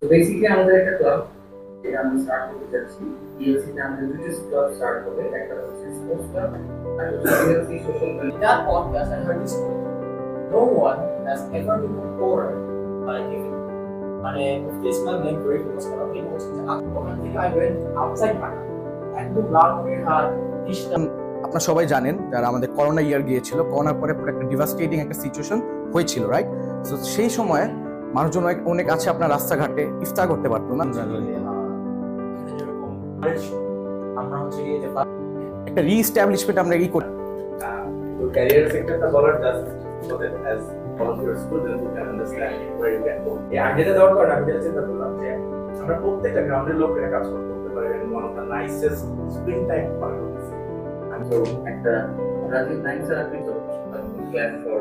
তো বেসিক্যালি আমাদের একটা ক্লাব যেটা আমরা স্টার্ট করতে যাচ্ছি। ইএলসি তে আমাদের দুটো ক্লাব স্টার্ট হবে, একটা হচ্ছে স্পোর্টস ক্লাব আর হচ্ছে ELC social club. In that podcast, I heard this quote: "No one has ever become poorer by giving." মানে মুফতিসলাম নেম করে ফোকাস করা উনি বলছেন যে ওখান থেকে আই ওয়েন্ট আউটসাইড ঢাকা, একদম লালমনিরহাট তিস্তা। আপনারা সবাই জানেন যারা আমাদের করোনা ইয়ার গিয়েছিল, করোনার পরে পুরো একটা ডিভাস্টেটিং একটা সিচুয়েশন হয়েছিল, রাইট? তো সেই সময় মানুষজন অনেক আছে আপনার রাস্তাঘাটে ইফতার করতে পারতো না। এখানে যেরকম আমরা হচ্ছে গিয়ে যে একটা রিএস্টাবলিশমেন্ট আমরা কি করি। তো ক্যারিয়ার সেক্টরটা বলার just so that as all of your students you can understand where you can go. এই আইডিয়াটা দেওয়ার পর আমি যেটা চিন্তা করলাম যে আমরা প্রত্যেকটা গ্রাউন্ডের লোকেরা কাজ করতে পারি, and one of the nicest spring time part of this. আমি তো একটা রাজীব নাইন স্যার আপনি তো ক্লাস ফর